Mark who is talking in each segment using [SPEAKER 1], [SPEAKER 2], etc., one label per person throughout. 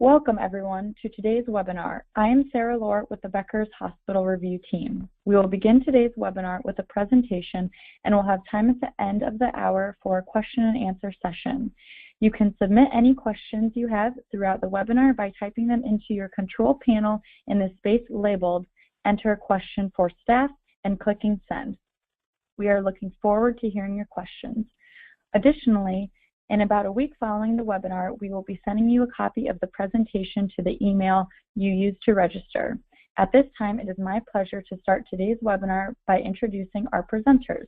[SPEAKER 1] Welcome, everyone, to today's webinar. I am Sarah Lort with the Becker's Hospital Review team. We will begin today's webinar with a presentation and we'll have time at the end of the hour for a question and answer session. You can submit any questions you have throughout the webinar by typing them into your control panel in the space labeled Enter a Question for Staff and clicking Send. We are looking forward to hearing your questions. Additionally, in about a week following the webinar, we will be sending you a copy of the presentation to the email you used to register. At this time, it is my pleasure to start today's webinar by introducing our presenters.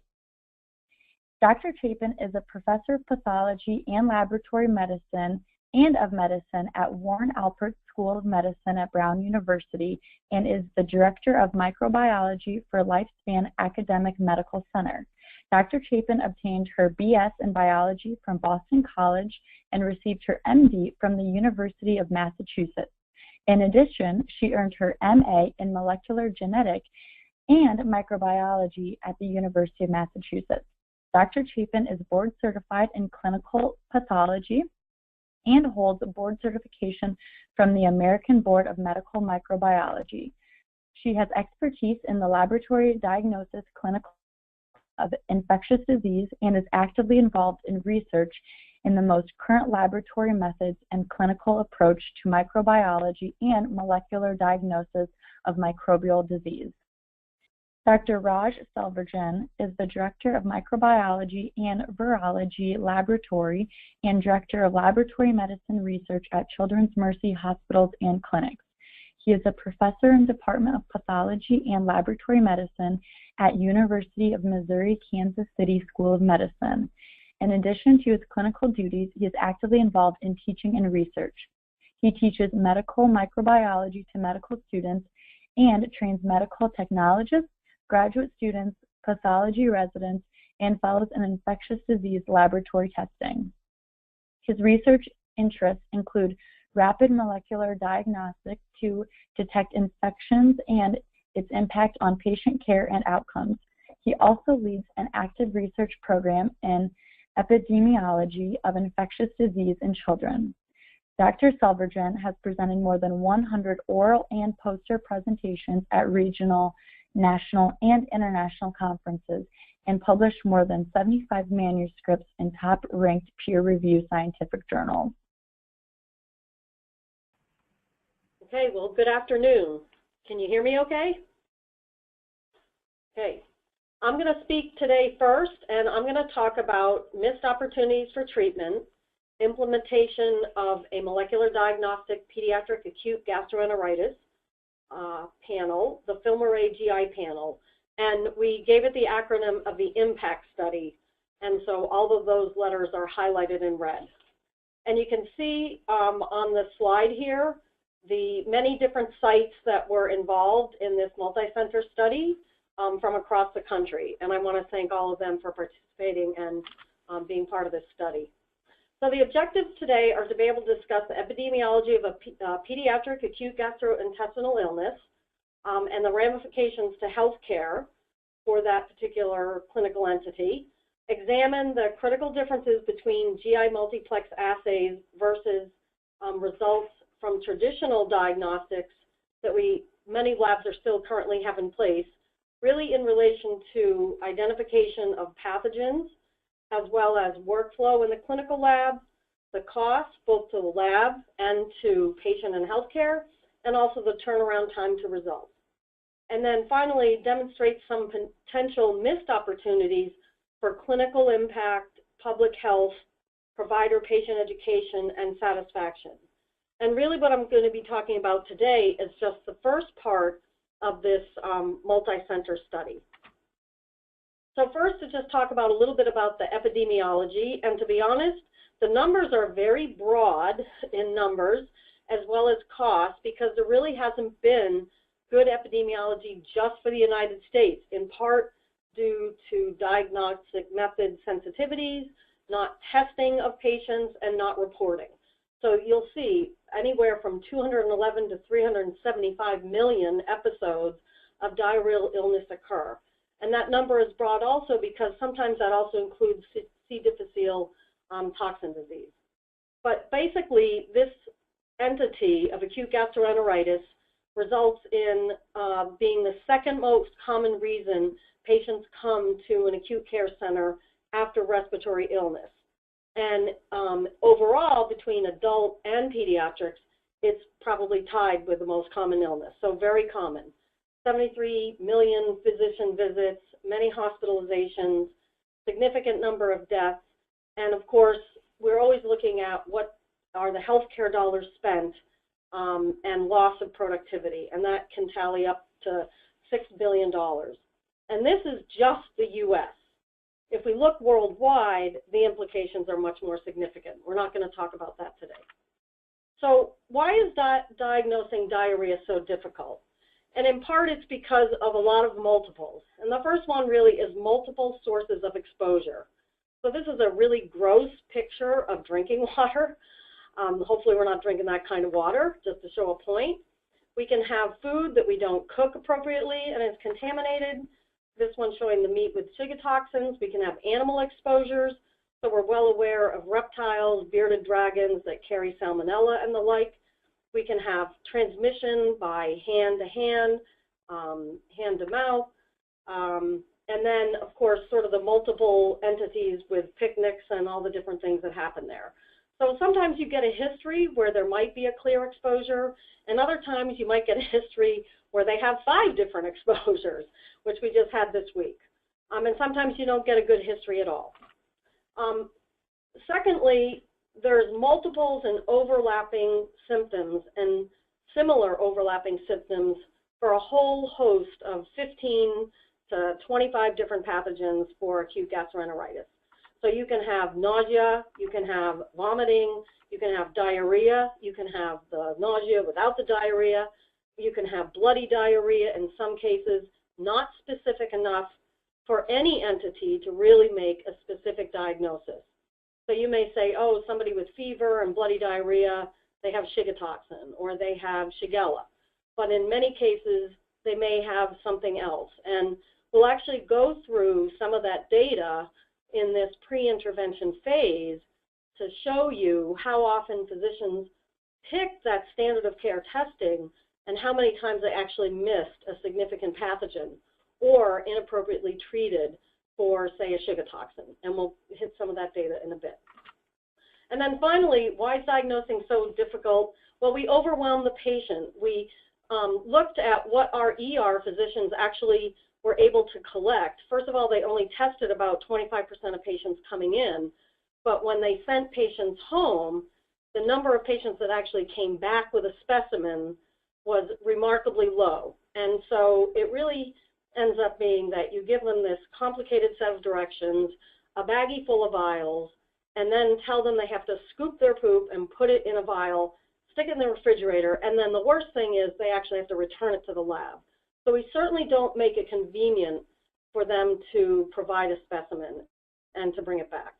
[SPEAKER 1] Dr. Chapin is a professor of pathology and laboratory medicine and of medicine at Warren Alpert School of Medicine at Brown University and is the director of microbiology for Lifespan Academic Medical Center. Dr. Chapin obtained her BS in biology from Boston College and received her MD from the University of Massachusetts. In addition, she earned her MA in molecular genetics and microbiology at the University of Massachusetts. Dr. Chapin is board certified in clinical pathology and holds a board certification from the American Board of Medical Microbiology. She has expertise in the laboratory diagnosis, clinical of infectious disease and is actively involved in research in the most current laboratory methods and clinical approach to microbiology and molecular diagnosis of microbial disease. Dr. Raj Selvarjan is the Director of Microbiology and Virology Laboratory and Director of Laboratory Medicine Research at Children's Mercy Hospitals and Clinics. He is a professor in Department of Pathology and Laboratory Medicine at University of Missouri Kansas City School of Medicine. In addition to his clinical duties, he is actively involved in teaching and research. He teaches medical microbiology to medical students and trains medical technologists, graduate students, pathology residents, and fellows in infectious disease laboratory testing. His research interests include rapid molecular diagnostics to detect infections and its impact on patient care and outcomes. He also leads an active research program in epidemiology of infectious disease in children. Dr. Selvarjan has presented more than 100 oral and poster presentations at regional, national, and international conferences and published more than 75 manuscripts in top-ranked peer-reviewed scientific journals.
[SPEAKER 2] Okay, well, good afternoon. Can you hear me okay? Okay, I'm going to speak today first, and I'm going to talk about missed opportunities for treatment, implementation of a molecular diagnostic pediatric acute gastroenteritis panel, the FilmArray GI panel, and we gave it the acronym of the IMPACT study, and so all of those letters are highlighted in red. And you can see on the slide here the many different sites that were involved in this multi-center study from across the country. And I want to thank all of them for participating and being part of this study. So the objectives today are to be able to discuss the epidemiology of a pediatric acute gastrointestinal illness and the ramifications to healthcare for that particular clinical entity, examine the critical differences between GI multiplex assays versus results from traditional diagnostics that many labs are still currently have in place, really in relation to identification of pathogens, as well as workflow in the clinical lab, the cost both to the lab and to patient and healthcare, and also the turnaround time to results. And then finally, demonstrate some potential missed opportunities for clinical impact, public health, provider patient education, and satisfaction. And really what I'm going to be talking about today is just the first part of this multi-center study. So first, to just talk about a little bit about the epidemiology, and to be honest, the numbers are very broad in numbers as well as cost because there really hasn't been good epidemiology just for the United States, in part due to diagnostic method sensitivities, not testing of patients, and not reporting. So you'll see anywhere from 211 to 375 million episodes of diarrheal illness occur. And that number is broad also because sometimes that also includes C. difficile toxin disease. But basically, this entity of acute gastroenteritis results in being the second most common reason patients come to an acute care center after respiratory illness. And overall, between adult and pediatrics, it's probably tied with the most common illness, so very common. 73 million physician visits, many hospitalizations, significant number of deaths, and of course, we're always looking at what are the healthcare dollars spent and loss of productivity, and that can tally up to $6 billion. And this is just the U.S. If we look worldwide, the implications are much more significant. We're not going to talk about that today. So why is diagnosing diarrhea so difficult? And in part, it's because of a lot of multiples. And the first one really is multiple sources of exposure. So this is a really gross picture of drinking water. Hopefully we're not drinking that kind of water, just to show a point. We can have food that we don't cook appropriately and is contaminated. This one showing the meat with Shigella toxins. We can have animal exposures. So we're well aware of reptiles, bearded dragons that carry salmonella and the like. We can have transmission by hand to hand, hand to mouth, and then, of course, sort of the multiple entities with picnics and all the different things that happen there. So sometimes you get a history where there might be a clear exposure, and other times you might get a history where they have 5 different exposures, which we just had this week. And sometimes you don't get a good history at all. Secondly, there's multiples and overlapping symptoms and similar overlapping symptoms for a whole host of 15 to 25 different pathogens for acute gastroenteritis. So you can have nausea, you can have vomiting, you can have diarrhea, you can have the nausea without the diarrhea, you can have bloody diarrhea in some cases, not specific enough for any entity to really make a specific diagnosis. So you may say, oh, somebody with fever and bloody diarrhea, they have Shigella toxin or they have Shigella. But in many cases, they may have something else. And we'll actually go through some of that data in this pre-intervention phase to show you how often physicians pick that standard of care testing and how many times they actually missed a significant pathogen or inappropriately treated for, say, a Shigella toxin. And we'll hit some of that data in a bit. And then finally, why is diagnosing so difficult? Well, we overwhelm the patient. We looked at what our ER physicians actually were able to collect. First of all, they only tested about 25% of patients coming in, but when they sent patients home, the number of patients that actually came back with a specimen was remarkably low. And so it really ends up being that you give them this complicated set of directions, a baggie full of vials, and then tell them they have to scoop their poop and put it in a vial, stick it in the refrigerator, and then the worst thing is they actually have to return it to the lab. So we certainly don't make it convenient for them to provide a specimen and to bring it back.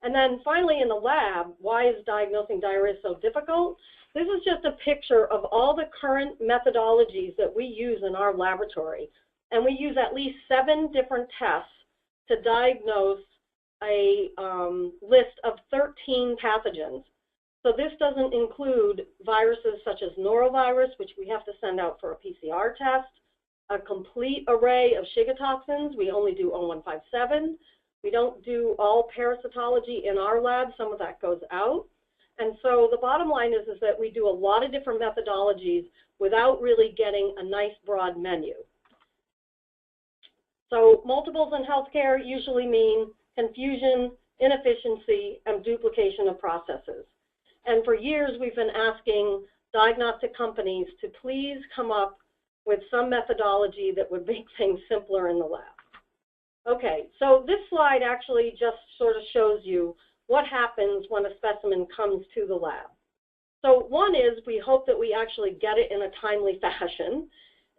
[SPEAKER 2] And then finally in the lab, why is diagnosing diarrhea so difficult? This is just a picture of all the current methodologies that we use in our laboratory. And we use at least 7 different tests to diagnose a list of 13 pathogens. So this doesn't include viruses such as norovirus, which we have to send out for a PCR test, a complete array of Shigella toxins. We only do O157. We don't do all parasitology in our lab. Some of that goes out. And so the bottom line is that we do a lot of different methodologies without really getting a nice broad menu. So multiples in healthcare usually mean confusion, inefficiency, and duplication of processes. And for years, we've been asking diagnostic companies to please come up with some methodology that would make things simpler in the lab. Okay, so this slide actually just sort of shows you what happens when a specimen comes to the lab. So one is we hope that we actually get it in a timely fashion,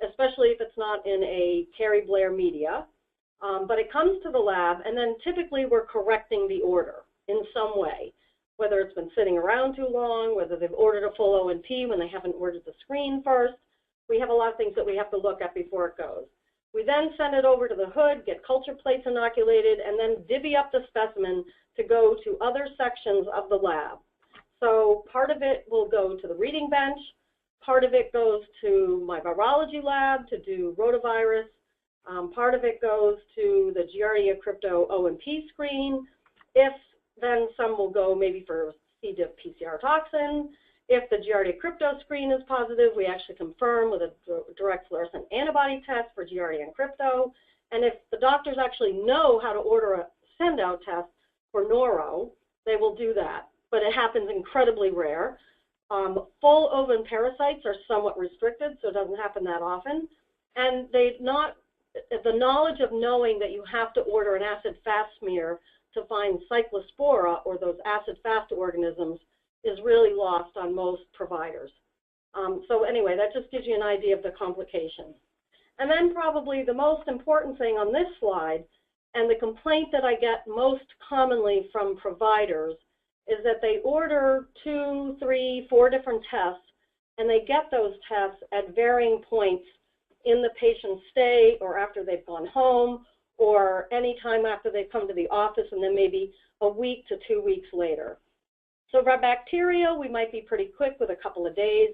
[SPEAKER 2] especially if it's not in a Carrie Blair media. But it comes to the lab, and then typically we're correcting the order in some way, whether it's been sitting around too long, whether they've ordered a full O&P when they haven't ordered the screen first. We have a lot of things that we have to look at before it goes. We then send it over to the hood, get culture plates inoculated, and then divvy up the specimen to go to other sections of the lab. So part of it will go to the reading bench, part of it goes to my virology lab to do rotavirus, part of it goes to the Giardia crypto O&P screen. If then some will go maybe for C. diff PCR toxin. If the Giardia crypto screen is positive, we actually confirm with a direct fluorescent antibody test for Giardia and crypto. And if the doctors actually know how to order a send-out test for noro, they will do that. But it happens incredibly rare. Full ovum parasites are somewhat restricted, so it doesn't happen that often. And the knowledge of knowing that you have to order an acid-fast smear to find cyclospora, or those acid-fast organisms, is really lost on most providers. So anyway, that just gives you an idea of the complications. And then probably the most important thing on this slide, and the complaint that I get most commonly from providers, is that they order 2, 3, 4 different tests, and they get those tests at varying points in the patient's stay, or after they've gone home, or any time after they've come to the office, and then maybe a week to 2 weeks later. So for bacteria, we might be pretty quick with a couple of days,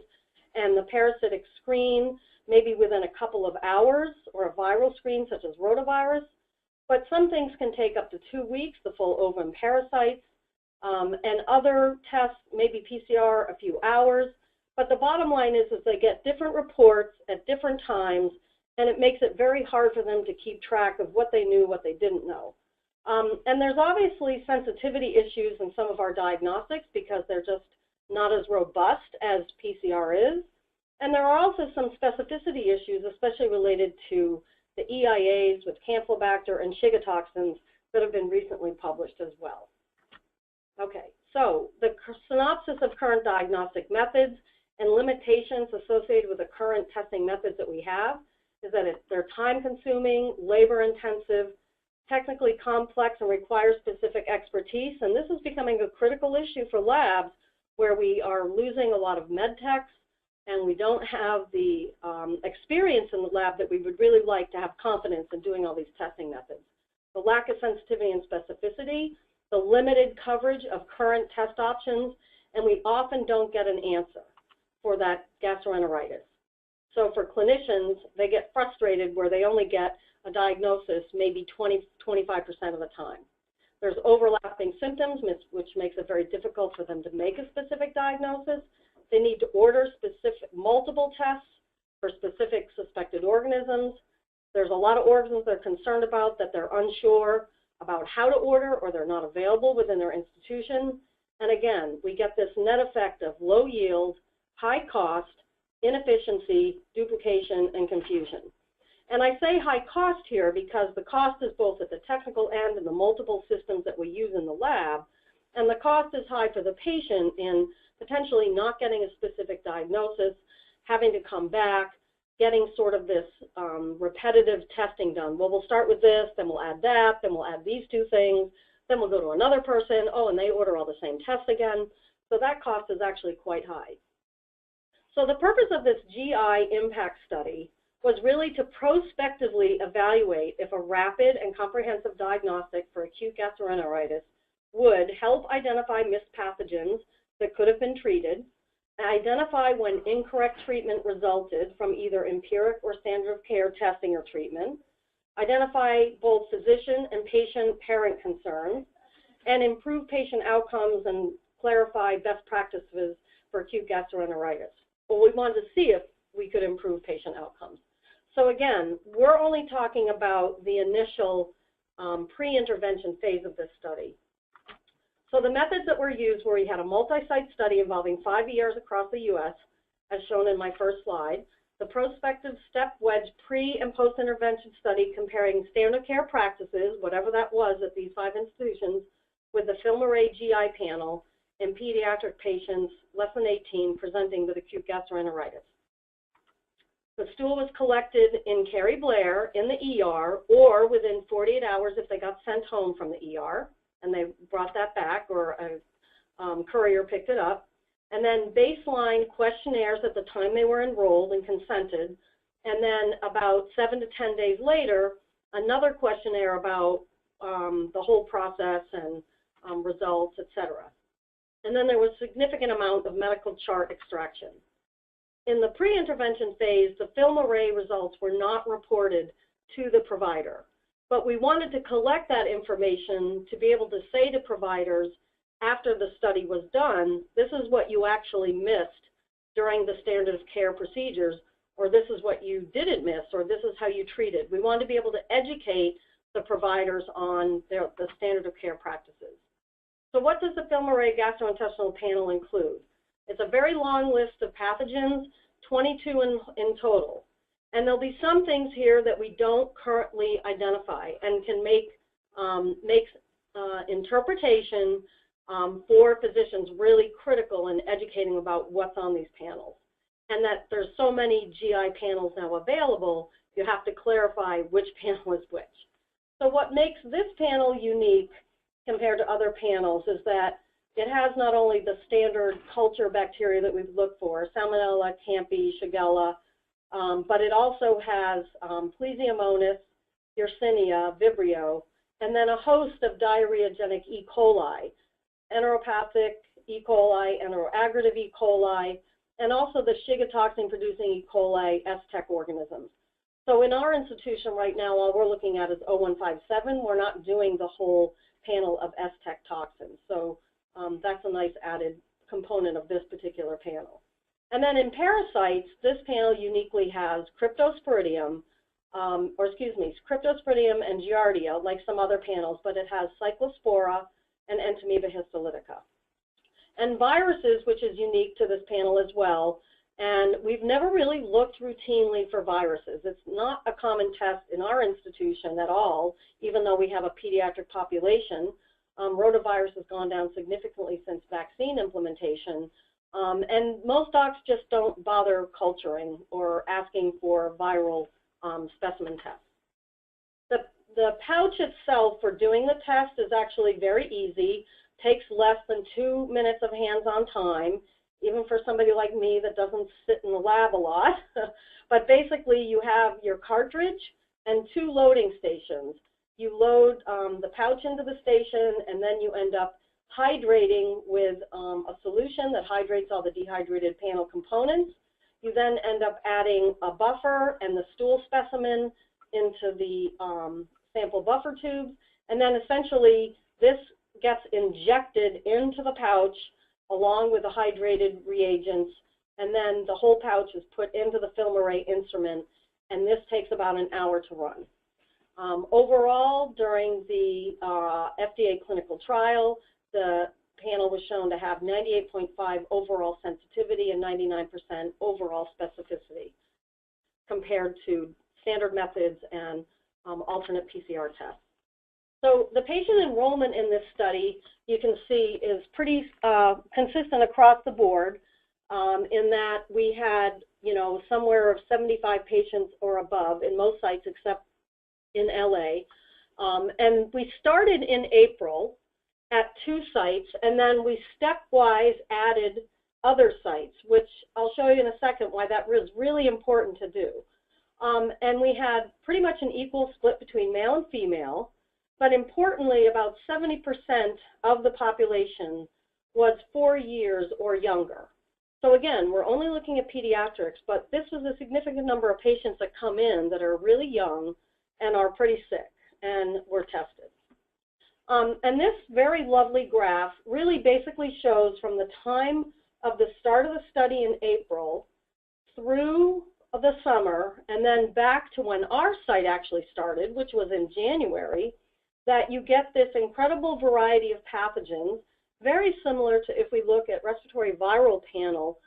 [SPEAKER 2] and the parasitic screen maybe within a couple of hours, or a viral screen such as rotavirus. But some things can take up to 2 weeks, the full ovum parasites, and other tests, maybe PCR, a few hours. But the bottom line is they get different reports at different times, and it makes it very hard for them to keep track of what they knew, what they didn't know. And there's obviously sensitivity issues in some of our diagnostics because they're just not as robust as PCR is. And there are also some specificity issues, especially related to the EIAs with Campylobacter and Shigella toxins that have been recently published as well. Okay, so the synopsis of current diagnostic methods and limitations associated with the current testing methods that we have is that they're time-consuming, labor-intensive, technically complex, and require specific expertise. And this is becoming a critical issue for labs where we are losing a lot of med techs, and we don't have the experience in the lab that we would really like to have confidence in doing all these testing methods. The lack of sensitivity and specificity, the limited coverage of current test options, and we often don't get an answer for that gastroenteritis. So for clinicians, they get frustrated where they only get a diagnosis maybe 20–25% of the time. There's overlapping symptoms, which makes it very difficult for them to make a specific diagnosis. They need to order multiple tests for specific suspected organisms. There's a lot of organisms they're concerned about that they're unsure about how to order, or they're not available within their institution. And again, we get this net effect of low yield, high cost, inefficiency, duplication, and confusion. And I say high cost here because the cost is both at the technical end and the multiple systems that we use in the lab, and the cost is high for the patient in potentially not getting a specific diagnosis, having to come back, getting sort of this repetitive testing done. Well, we'll start with this, then we'll add that, then we'll add these 2 things, then we'll go to another person, oh, and they order all the same tests again. So that cost is actually quite high. So the purpose of this GI impact study was really to prospectively evaluate if a rapid and comprehensive diagnostic for acute gastroenteritis would help identify missed pathogens that could have been treated, identify when incorrect treatment resulted from either empiric or standard of care testing or treatment, identify both physician and patient parent concerns, and improve patient outcomes and clarify best practices for acute gastroenteritis. Well, we wanted to see if we could improve patient outcomes. So again, we're only talking about the initial pre-intervention phase of this study. So the methods that were used were we had a multi-site study involving 5 years across the U.S., as shown in my first slide, the prospective step wedge pre- and post-intervention study comparing standard of care practices, whatever that was at these 5 institutions, with the FilmArray GI panel in pediatric patients less than 18 presenting with acute gastroenteritis. The stool was collected in Carrie Blair in the ER or within 48 hours if they got sent home from the ER and they brought that back, or a courier picked it up. And then baseline questionnaires at the time they were enrolled and consented. And then about 7 to 10 days later, another questionnaire about the whole process and results, etc. And then there was a significant amount of medical chart extraction. In the pre-intervention phase, the FilmArray results were not reported to the provider. But we wanted to collect that information to be able to say to providers after the study was done, this is what you actually missed during the standard of care procedures, or this is what you didn't miss, or this is how you treated. We wanted to be able to educate the providers on the standard of care practices. So what does the FilmArray gastrointestinal panel include? It's a very long list of pathogens, 22 in total. And there'll be some things here that we don't currently identify and can make interpretation for physicians really critical in educating about what's on these panels. And that there's so many GI panels now available, you have to clarify which panel is which. So what makes this panel unique compared to other panels is that it has not only the standard culture bacteria that we've looked for, Salmonella, Campi, Shigella, but it also has Plesiomonas, Yersinia, Vibrio, and then a host of diarrheagenic E. coli, enteropathic E. coli, enteroaggregative E. coli, and also the Shigella toxin-producing E. coli S-Tech organisms. So in our institution right now, all we're looking at is 0157. We're not doing the whole panel of S-Tech toxins. So that's a nice added component of this particular panel. And then in parasites, this panel uniquely has Cryptosporidium, Cryptosporidium and Giardia, like some other panels, but it has Cyclospora and Entamoeba histolytica. And viruses, which is unique to this panel as well, and we've never really looked routinely for viruses. It's not a common test in our institution at all, even though we have a pediatric population. Rotavirus has gone down significantly since vaccine implementation, and most docs just don't bother culturing or asking for viral specimen tests. The pouch itself for doing the test is actually very easy, takes less than 2 minutes of hands-on time, even for somebody like me that doesn't sit in the lab a lot. But basically you have your cartridge and 2 loading stations. You load the pouch into the station, and then you end up hydrating with a solution that hydrates all the dehydrated panel components. You then end up adding a buffer and the stool specimen into the sample buffer tubes, and then essentially this gets injected into the pouch along with the hydrated reagents, and then the whole pouch is put into the FilmArray instrument, and this takes about an hour to run. Overall, during the FDA clinical trial, the panel was shown to have 98.5 overall sensitivity and 99% overall specificity compared to standard methods and alternate PCR tests. So the patient enrollment in this study, you can see, is pretty consistent across the board in that we had, somewhere of 75 patients or above in most sites except in LA. And we started in April at 2 sites, and then we stepwise added other sites, which I'll show you in a second why that was really important to do. And we had pretty much an equal split between male and female, but importantly, about 70% of the population was 4 years or younger. So again, we're only looking at pediatrics, but this was a significant number of patients that come in that are really young and are pretty sick and were tested. And this very lovely graph really basically shows from the time of the start of the study in April through the summer and then back to when our site actually started, which was in January, that you get this incredible variety of pathogens, very similar to if we look at respiratory viral panel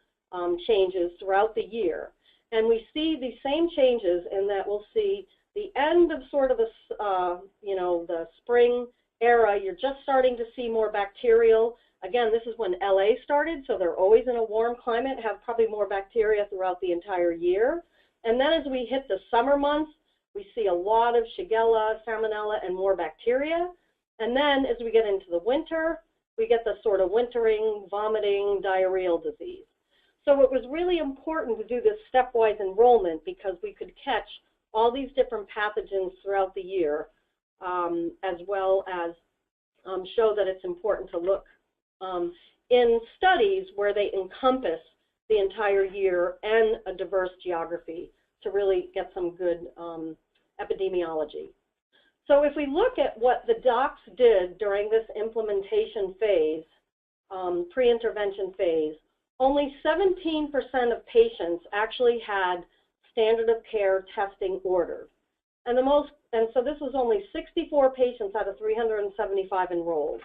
[SPEAKER 2] changes throughout the year. And we see the same changes in that we'll see the end of sort of the, the spring era, you're just starting to see more bacterial. Again, this is when LA started, so they're always in a warm climate, have probably more bacteria throughout the entire year. And then as we hit the summer months, we see a lot of Shigella, Salmonella, and more bacteria. And then as we get into the winter, we get the sort of wintering, vomiting, diarrheal disease. So it was really important to do this stepwise enrollment because we could catch all these different pathogens throughout the year, as well as show that it's important to look in studies where they encompass the entire year and a diverse geography to really get some good epidemiology. So if we look at what the docs did during this implementation phase, pre-intervention phase, only 17% of patients actually had standard of care testing ordered. And so this was only 64 patients out of 375 enrolled.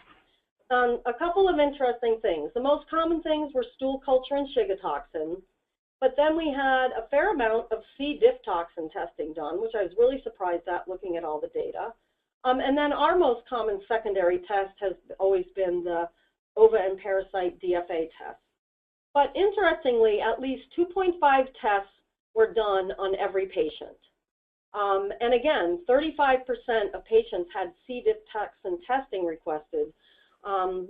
[SPEAKER 2] A couple of interesting things. The most common things were stool culture and Shigella toxin, but then we had a fair amount of C. diff toxin testing done, which I was really surprised at looking at all the data. And then our most common secondary test has always been the ova and parasite DFA test. But interestingly, at least 2.5 tests were done on every patient. And again, 35% of patients had C. diff toxin testing requested,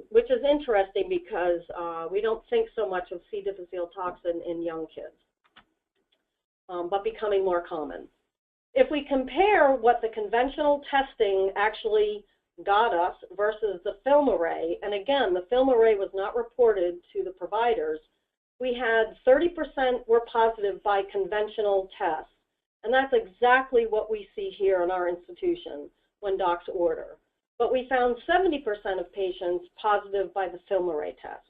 [SPEAKER 2] which is interesting because we don't think so much of C. difficile toxin in young kids, but becoming more common. If we compare what the conventional testing actually got us versus the FilmArray, and again, the FilmArray was not reported to the providers, we had 30% were positive by conventional tests. And that's exactly what we see here in our institution when docs order. But we found 70% of patients positive by the FilmArray test.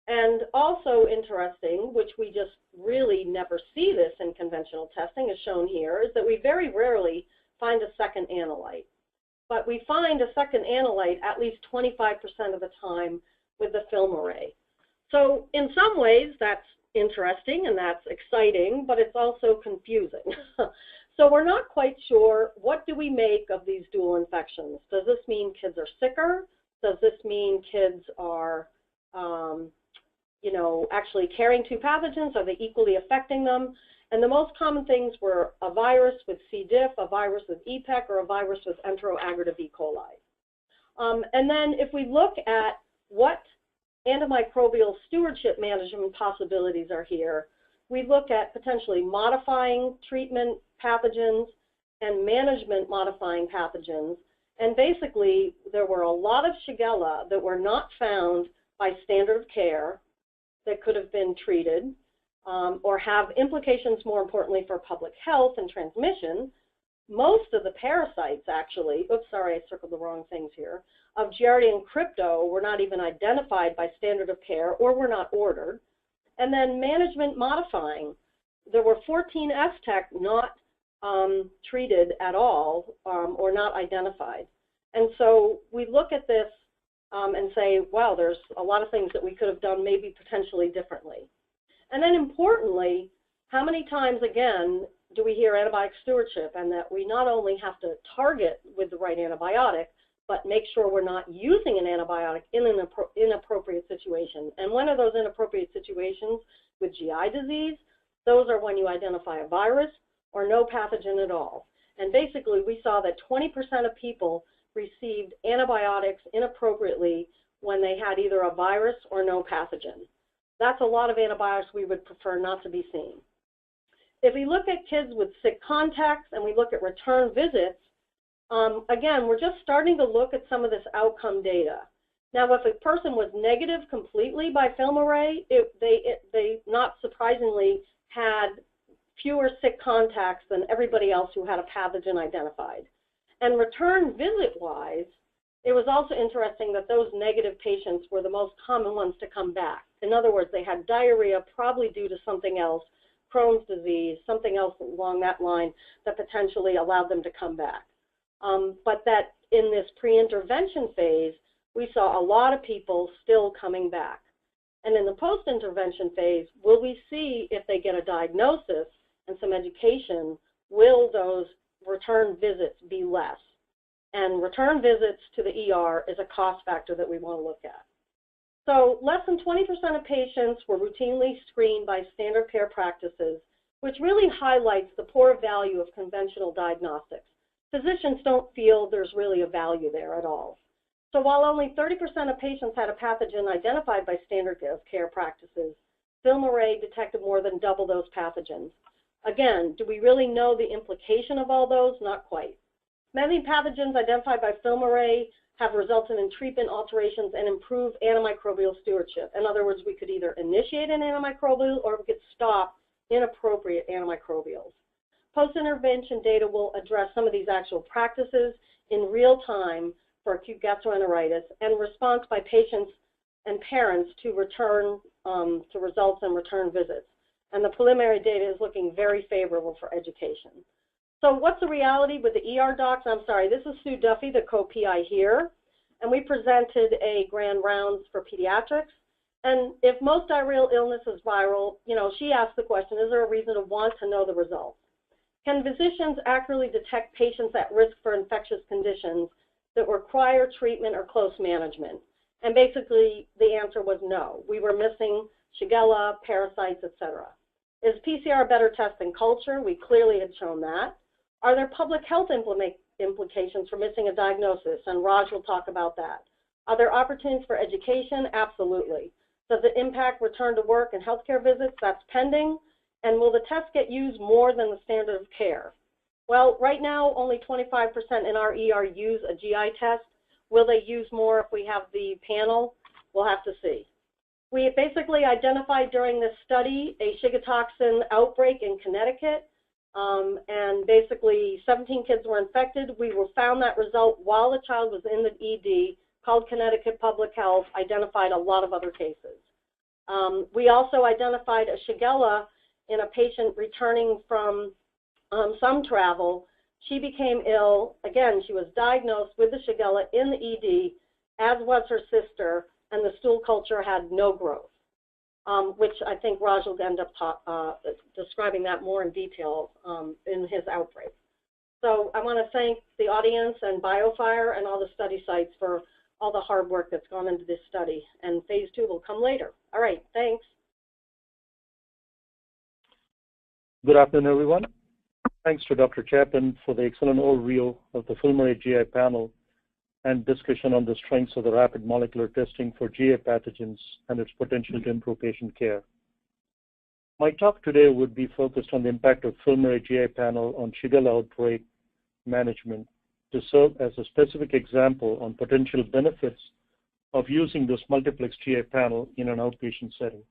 [SPEAKER 2] And also interesting, which we just really never see this in conventional testing, as shown here, is that we very rarely find a second analyte. But we find a second analyte at least 25% of the time with the FilmArray. So in some ways, that's interesting and that's exciting, but it's also confusing. So we're not quite sure, what do we make of these dual infections? Does this mean kids are sicker? Does this mean kids are, actually carrying two pathogens? Are they equally affecting them? And the most common things were a virus with C. diff, a virus with EPEC, or a virus with enteroaggregative E. coli. And then if we look at what antimicrobial stewardship management possibilities are here, we look at potentially modifying treatment pathogens and management modifying pathogens. And basically, there were a lot of Shigella that were not found by standard of care that could have been treated or have implications, more importantly, for public health and transmission. Most of the parasites actually, oops, sorry, I circled the wrong things here, of Giardia and Crypto were not even identified by standard of care or were not ordered. And then management modifying, there were 14 STEC not treated at all or not identified. And so we look at this and say, wow, there's a lot of things that we could have done maybe potentially differently. And then importantly, how many times, again, do we hear antibiotic stewardship, and that we not only have to target with the right antibiotic, but make sure we're not using an antibiotic in an inappropriate situation. And when are those inappropriate situations with GI disease? Those are when you identify a virus or no pathogen at all. And basically, we saw that 20% of people received antibiotics inappropriately when they had either a virus or no pathogen. That's a lot of antibiotics we would prefer not to be seen. If we look at kids with sick contacts and we look at return visits, again, we're just starting to look at some of this outcome data. Now, if a person was negative completely by FilmArray, they not surprisingly had fewer sick contacts than everybody else who had a pathogen identified. And return visit-wise, it was also interesting that those negative patients were the most common ones to come back. In other words, they had diarrhea probably due to something else, Crohn's disease, something else along that line that potentially allowed them to come back. But that in this pre-intervention phase, we saw a lot of people still coming back. And in the post-intervention phase, will we see if they get a diagnosis and some education, will those return visits be less? And return visits to the ER is a cost factor that we want to look at. So less than 20% of patients were routinely screened by standard care practices, which really highlights the poor value of conventional diagnostics. Physicians don't feel there's really a value there at all. So while only 30% of patients had a pathogen identified by standard of care practices, FilmArray detected more than double those pathogens. Again, do we really know the implication of all those? Not quite. Many pathogens identified by FilmArray have resulted in treatment alterations and improved antimicrobial stewardship. In other words, we could either initiate an antimicrobial or we could stop inappropriate antimicrobials. Post-intervention data will address some of these actual practices in real time for acute gastroenteritis and response by patients and parents to return to results and return visits. And the preliminary data is looking very favorable for education. So what's the reality with the ER docs? I'm sorry, this is Sue Duffy, the co-PI here, and we presented a grand rounds for pediatrics. And if most diarrheal illness is viral, she asked the question, is there a reason to want to know the results? Can physicians accurately detect patients at risk for infectious conditions that require treatment or close management? And basically, the answer was no. We were missing Shigella, parasites, etc. Is PCR a better test than culture? We clearly had shown that. Are there public health implications for missing a diagnosis? And Raj will talk about that. Are there opportunities for education? Absolutely. Does it impact return to work and healthcare visits? That's pending. And will the test get used more than the standard of care? Well, right now, only 25% in our ER use a GI test. Will they use more if we have the panel? We'll have to see. We basically identified during this study a Shigella toxin outbreak in Connecticut, and basically 17 kids were infected. We found that result while the child was in the ED, called Connecticut Public Health, identified a lot of other cases. We also identified a Shigella in a patient returning from some travel. She became ill. Again, she was diagnosed with the Shigella in the ED, as was her sister, and the stool culture had no growth, which I think Raj will end up describing that more in detail in his outbreak. So I want to thank the audience and BioFire and all the study sites for all the hard work that's gone into this study, and phase 2 will come later. All right, thanks.
[SPEAKER 3] Good afternoon, everyone. Thanks to Dr. Chapin for the excellent overview of the FilmArray GI panel and discussion on the strengths of the rapid molecular testing for GI pathogens and its potential to improve patient care. My talk today would be focused on the impact of FilmArray GI panel on Shigella outbreak management to serve as a specific example on potential benefits of using this multiplex GI panel in an outpatient setting.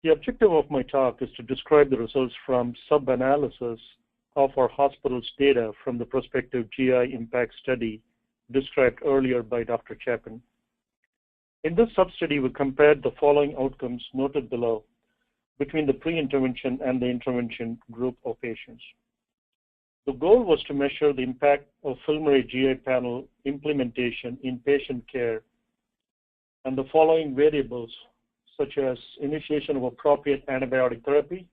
[SPEAKER 3] The objective of my talk is to describe the results from sub-analysis of our hospital's data from the prospective GI impact study described earlier by Dr. Chapin. In this sub-study, we compared the following outcomes noted below between the pre-intervention and the intervention group of patients. The goal was to measure the impact of FilmArray GI panel implementation in patient care and the following variables, such as initiation of appropriate antibiotic therapy,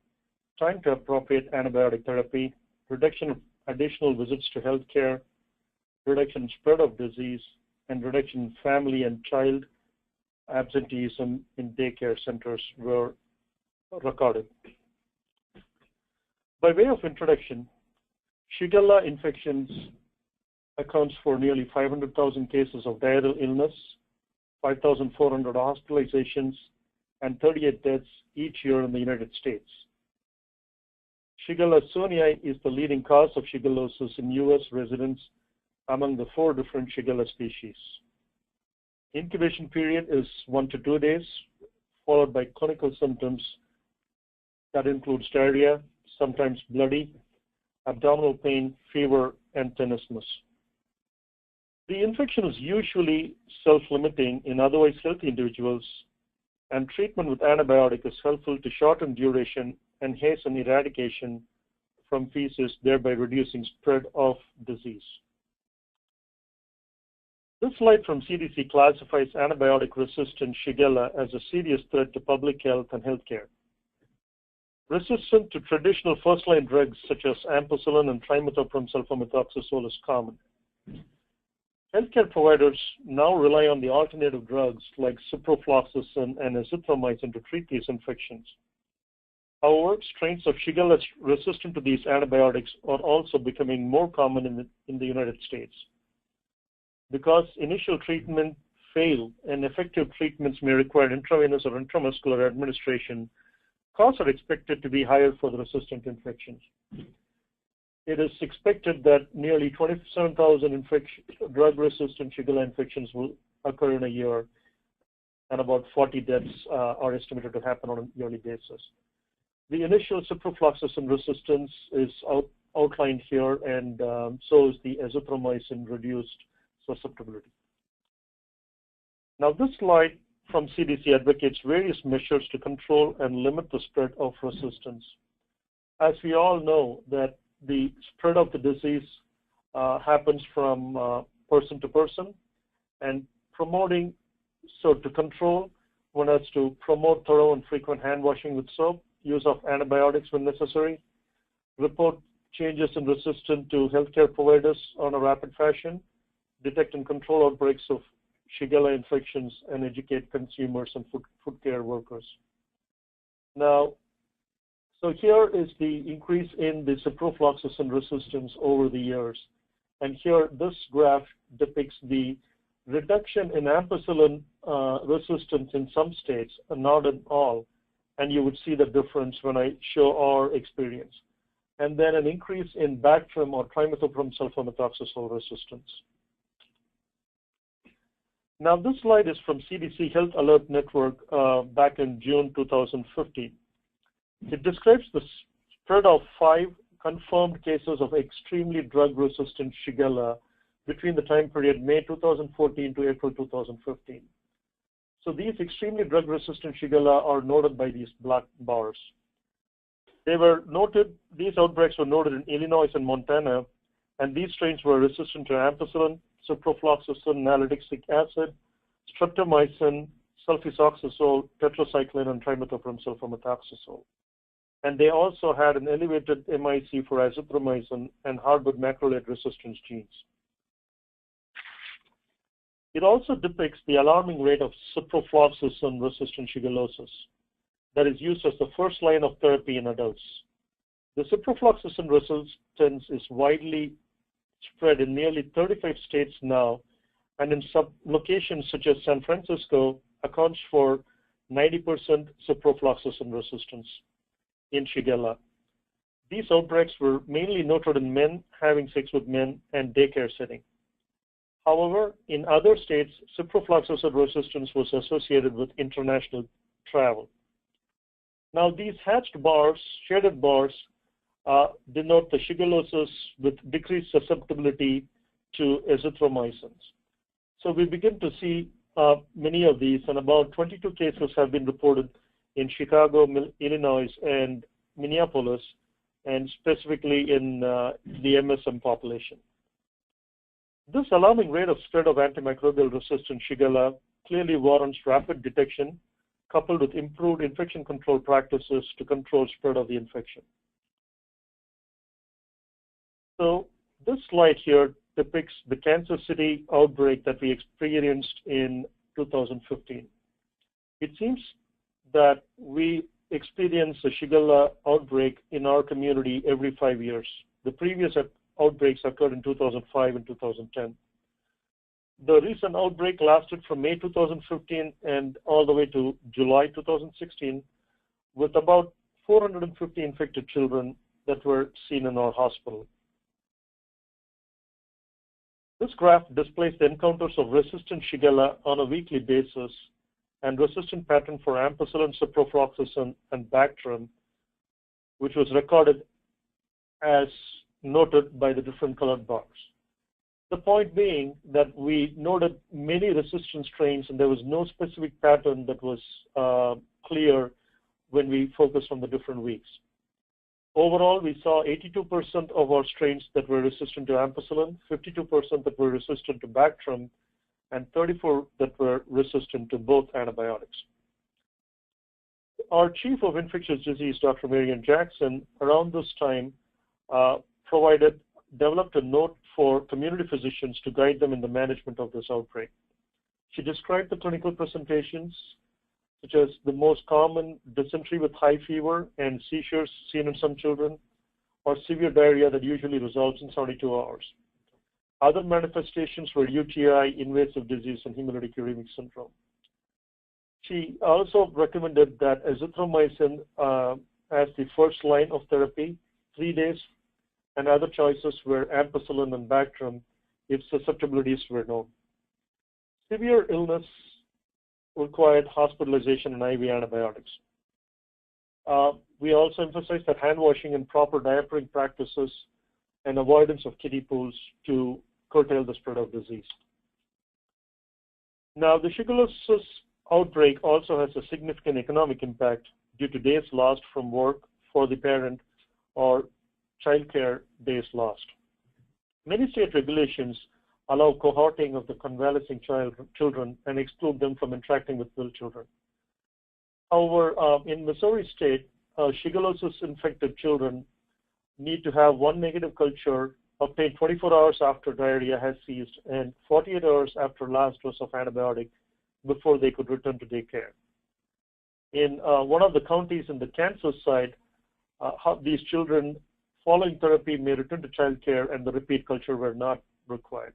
[SPEAKER 3] time to appropriate antibiotic therapy, reduction of additional visits to healthcare, reduction in spread of disease, and reduction in family and child absenteeism in daycare centers were recorded. By way of introduction, Shigella infections accounts for nearly 500,000 cases of diarrheal illness, 5,400 hospitalizations, and 38 deaths each year in the United States. Shigella sonnei is the leading cause of shigellosis in U.S. residents among the 4 different Shigella species. Incubation period is 1 to 2 days, followed by clinical symptoms that includes diarrhea, sometimes bloody, abdominal pain, fever, and tenesmus. The infection is usually self-limiting in otherwise healthy individuals, and treatment with antibiotic is helpful to shorten duration and hasten eradication from feces, thereby reducing spread of disease. This slide from CDC classifies antibiotic-resistant Shigella as a serious threat to public health and healthcare. Resistance to traditional first-line drugs such as ampicillin and trimethoprim sulfamethoxazole is common. Healthcare providers now rely on the alternative drugs like ciprofloxacin and azithromycin to treat these infections. However, strains of Shigella resistant to these antibiotics are also becoming more common in the United States. Because initial treatment failed and effective treatments may require intravenous or intramuscular administration, costs are expected to be higher for the resistant infections. it is expected that nearly 27,000 drug-resistant Shigella infections will occur in a year, and about 40 deaths are estimated to happen on a yearly basis. The initial ciprofloxacin resistance is outlined here, and so is the azithromycin-reduced susceptibility. Now, this slide from CDC advocates various measures to control and limit the spread of resistance. As we all know that the spread of the disease happens from person to person, and to control, one has to promote thorough and frequent hand washing with soap, use of antibiotics when necessary, report changes in resistance to healthcare providers on a rapid fashion, detect and control outbreaks of Shigella infections, and educate consumers and food care workers. Now, so here is the increase in the ciprofloxacin resistance over the years. And here, this graph depicts the reduction in ampicillin resistance in some states, and not in all. And you would see the difference when I show our experience. And then an increase in Bactrim or trimethoprim sulfamethoxazole resistance. Now, this slide is from CDC Health Alert Network back in June 2015. It describes the spread of 5 confirmed cases of extremely drug-resistant Shigella between the time period May 2014 to April 2015. So these extremely drug-resistant Shigella are noted by these black bars. These outbreaks were noted in Illinois and Montana, and these strains were resistant to ampicillin, ciprofloxacin, nalidixic acid, streptomycin, sulfamethoxazole, tetracycline, and trimethoprim sulfamethoxazole. And they also had an elevated MIC for azithromycin and harbored macrolide resistance genes. It also depicts the alarming rate of ciprofloxacin-resistant shigellosis that is used as the first line of therapy in adults. The ciprofloxacin resistance is widely spread in nearly 35 states now, and in locations such as San Francisco accounts for 90% ciprofloxacin resistance in Shigella. These outbreaks were mainly noted in men having sex with men and daycare setting. However, in other states, ciprofloxacin resistance was associated with international travel. Now, these hatched bars, shaded bars, denote the shigellosis with decreased susceptibility to azithromycins. So we begin to see many of these, and about 22 cases have been reported in Chicago, Illinois, and Minneapolis, and specifically in the MSM population. This alarming rate of spread of antimicrobial resistant Shigella clearly warrants rapid detection, coupled with improved infection control practices to control spread of the infection. So this slide here depicts the Kansas City outbreak that we experienced in 2015. It seems that we experience a Shigella outbreak in our community every 5 years. The previous outbreaks occurred in 2005 and 2010. The recent outbreak lasted from May 2015 and all the way to July 2016, with about 450 infected children that were seen in our hospital. This graph displays the encounters of resistant Shigella on a weekly basis and resistant pattern for ampicillin, ciprofloxacin, and Bactrim, which was recorded as noted by the different colored bars. The point being that we noted many resistant strains, and there was no specific pattern that was clear when we focused on the different weeks. Overall, we saw 82% of our strains that were resistant to ampicillin, 52% that were resistant to Bactrim, and 34% that were resistant to both antibiotics. Our Chief of Infectious Disease, Dr. Marian Jackson, around this time developed a note for community physicians to guide them in the management of this outbreak. She described the clinical presentations, such as the most common dysentery with high fever and seizures seen in some children, or severe diarrhea that usually resolves in 72 hours. Other manifestations were UTI, invasive disease, and hemolytic uremic syndrome. She also recommended that azithromycin as the first line of therapy, 3 days and other choices were ampicillin and Bactrim if susceptibilities were known. Severe illness required hospitalization and IV antibiotics. We also emphasized that hand washing and proper diapering practices and avoidance of kiddie pools to curtail the spread of disease. Now, the shigellosis outbreak also has a significant economic impact due to days lost from work for the parent or childcare days lost. Many state regulations allow cohorting of the convalescing children and exclude them from interacting with ill children. However, in Missouri State, shigellosis-infected children need to have one negative culture obtained 24 hours after diarrhea has ceased and 48 hours after last dose of antibiotic before they could return to daycare. In one of the counties in the Kansas side, these children following therapy may return to childcare and the repeat culture were not required.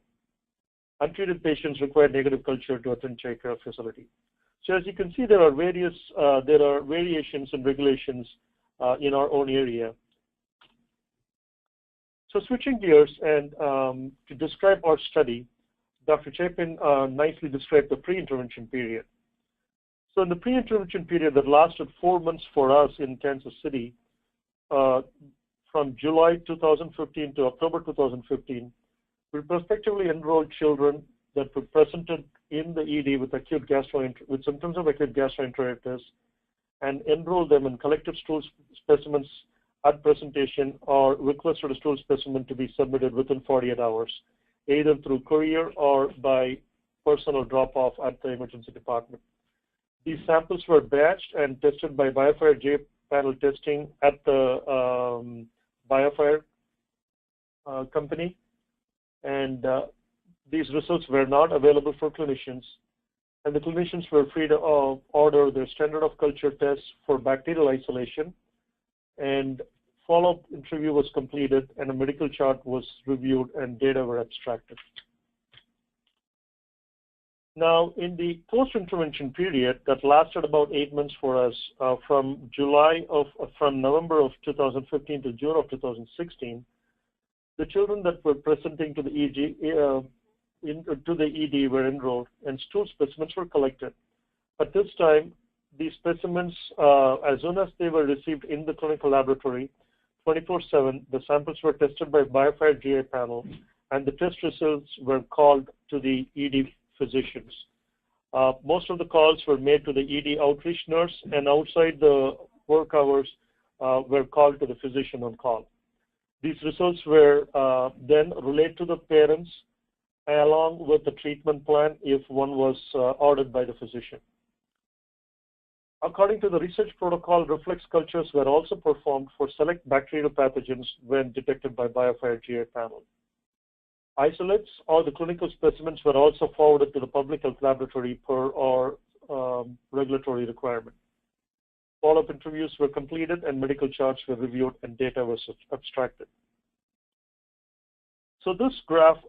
[SPEAKER 3] Untreated patients require negative culture to attend childcare facility. So as you can see, there are variations in regulations in our own area. So switching gears and to describe our study, Dr. Chapin nicely described the pre-intervention period. So in the pre-intervention period that lasted 4 months for us in Kansas City, from July 2015 to October 2015, we prospectively enrolled children that were presented in the ED with symptoms of acute gastroenteritis and enrolled them in collected stool specimens at presentation or requested a stool specimen to be submitted within 48 hours, either through courier or by personal drop-off at the emergency department. These samples were batched and tested by BioFire J panel testing at the BioFire company, and these results were not available for clinicians, and the clinicians were free to order their standard of culture tests for bacterial isolation, and follow-up interview was completed, and a medical chart was reviewed, and data were abstracted. Now, in the post-intervention period that lasted about 8 months for us, from November of 2015 to June of 2016, the children that were presenting to the ED were enrolled, and stool specimens were collected. At this time, these specimens, as soon as they were received in the clinical laboratory, 24/7, the samples were tested by BioFire GI panel, and the test results were called to the ED physicians. Most of the calls were made to the ED outreach nurse, and outside the work hours were called to the physician on call. These results were then relayed to the parents along with the treatment plan if one was ordered by the physician. According to the research protocol, reflex cultures were also performed for select bacterial pathogens when detected by BioFire GI panel. Isolates or the clinical specimens were also forwarded to the public health laboratory per our regulatory requirement. Follow-up interviews were completed and medical charts were reviewed and data was abstracted. So this graph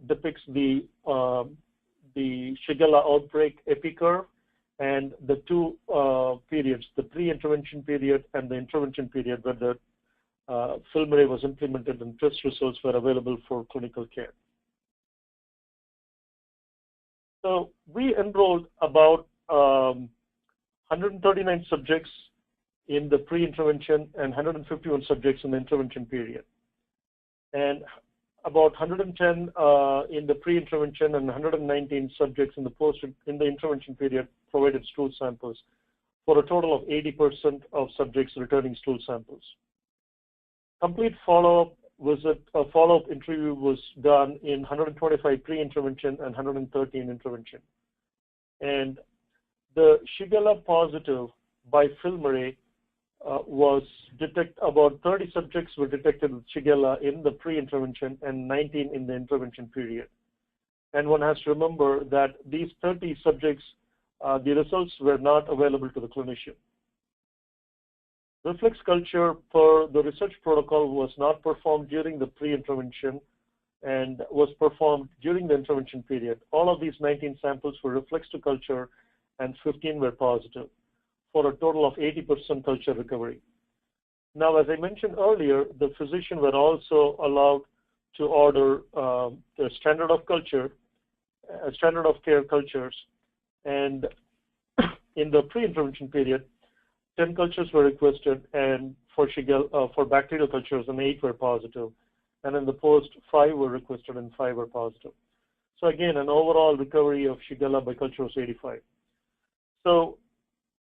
[SPEAKER 3] depicts the Shigella outbreak epicurve and the two periods, the pre-intervention period and the intervention period where the FilmArray was implemented and test results were available for clinical care. So we enrolled about 139 subjects in the pre-intervention and 151 subjects in the intervention period. And about 110 in the pre-intervention and 119 subjects in the intervention period provided stool samples for a total of 80% of subjects returning stool samples. Complete follow-up interview was done in 125 pre-intervention and 113 intervention. And the Shigella positive by FilmArray was about 30 subjects were detected with Shigella in the pre-intervention and 19 in the intervention period. And one has to remember that these 30 subjects, the results were not available to the clinician. Reflex culture per the research protocol was not performed during the pre-intervention and was performed during the intervention period. All of these 19 samples were reflex to culture and 15 were positive for a total of 80% culture recovery. Now, as I mentioned earlier, the physician were also allowed to order the standard of care cultures, and in the pre-intervention period, 10 cultures were requested, and for Shigella, for bacterial cultures, and 8 were positive, and in the post, 5 were requested, and 5 were positive. So again, an overall recovery of Shigella by culture was 85. So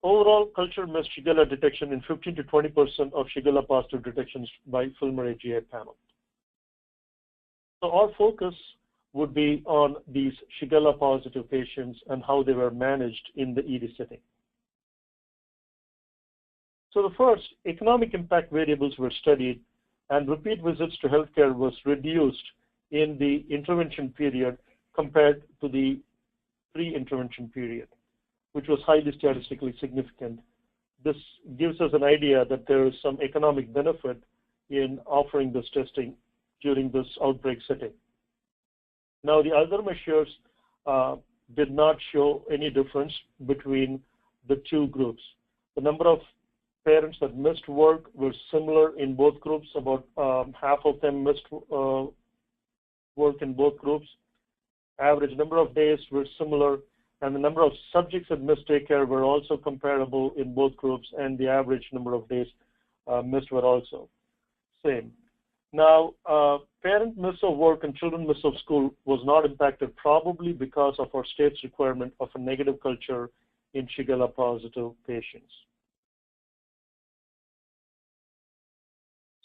[SPEAKER 3] overall, culture missed Shigella detection in 15 to 20% of Shigella positive detections by FilmArray GI panel. So our focus would be on these Shigella positive patients and how they were managed in the ED setting. So the first, economic impact variables were studied, and repeat visits to healthcare was reduced in the intervention period compared to the pre-intervention period, which was highly statistically significant. This gives us an idea that there is some economic benefit in offering this testing during this outbreak setting. Now, the other measures did not show any difference between the two groups. The number of parents that missed work were similar in both groups. About half of them missed work in both groups. Average number of days were similar, and the number of subjects that missed daycare were also comparable in both groups, and the average number of days missed were also same. Now, parent miss of work and children miss of school was not impacted, probably because of our state's requirement of a negative culture in Shigella positive patients.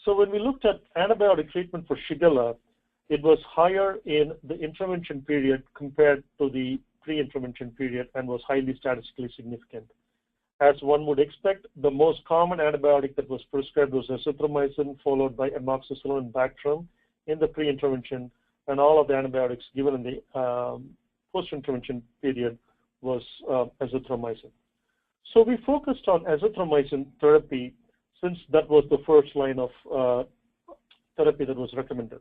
[SPEAKER 3] So when we looked at antibiotic treatment for Shigella, it was higher in the intervention period compared to the pre-intervention period and was highly statistically significant. As one would expect, the most common antibiotic that was prescribed was azithromycin, followed by amoxicillin and Bactrim in the pre-intervention, and all of the antibiotics given in the post-intervention period was azithromycin. So we focused on azithromycin therapy since that was the first line of therapy that was recommended.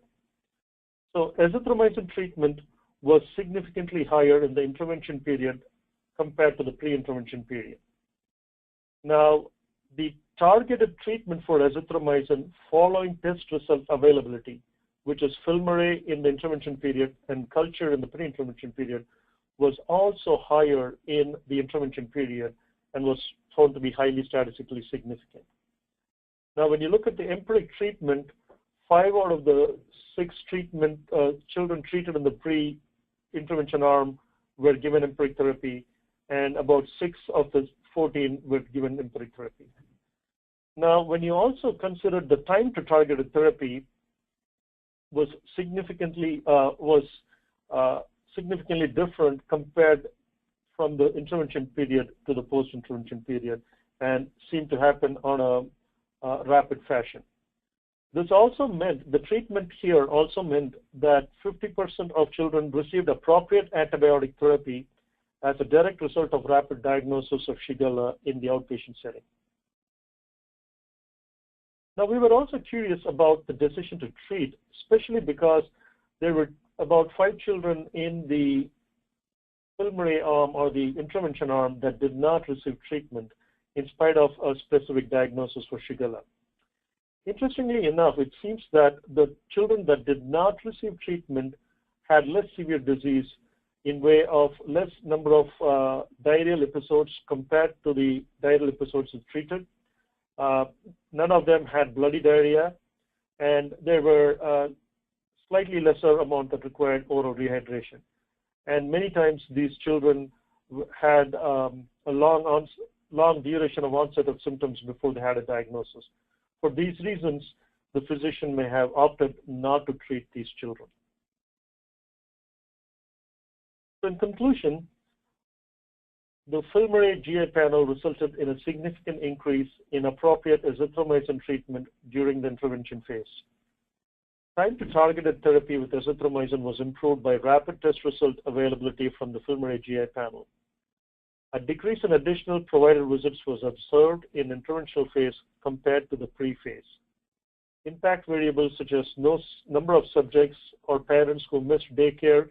[SPEAKER 3] So azithromycin treatment was significantly higher in the intervention period compared to the pre-intervention period. Now, the targeted treatment for azithromycin following test result availability, which is FilmArray in the intervention period and culture in the pre-intervention period, was also higher in the intervention period and was found to be highly statistically significant. Now, when you look at the empiric treatment, 5 out of the 6 children treated in the pre-intervention arm were given empiric therapy, and about 6 of the 14 were given empiric therapy. Now, when you also consider the time to targeted therapy was significantly different compared from the intervention period to the post-intervention period, and seemed to happen on a rapid fashion. This also meant, the treatment here also meant that 50% of children received appropriate antibiotic therapy as a direct result of rapid diagnosis of Shigella in the outpatient setting. Now, we were also curious about the decision to treat, especially because there were about 5 children in the FilmArray arm or the intervention arm that did not receive treatment in spite of a specific diagnosis for Shigella. Interestingly enough, it seems that the children that did not receive treatment had less severe disease in way of less number of diarrheal episodes compared to the diarrheal episodes treated. None of them had bloody diarrhea, and there were slightly lesser amount that required oral rehydration. And many times these children had a long duration of onset of symptoms before they had a diagnosis. For these reasons, the physician may have opted not to treat these children. So in conclusion, the FilmArray GI panel resulted in a significant increase in appropriate azithromycin treatment during the intervention phase. Time to targeted therapy with azithromycin was improved by rapid test result availability from the FilmArray GI panel. A decrease in additional provider visits was observed in interventional phase compared to the pre-phase. Impact variables such as number of subjects or parents who missed daycare,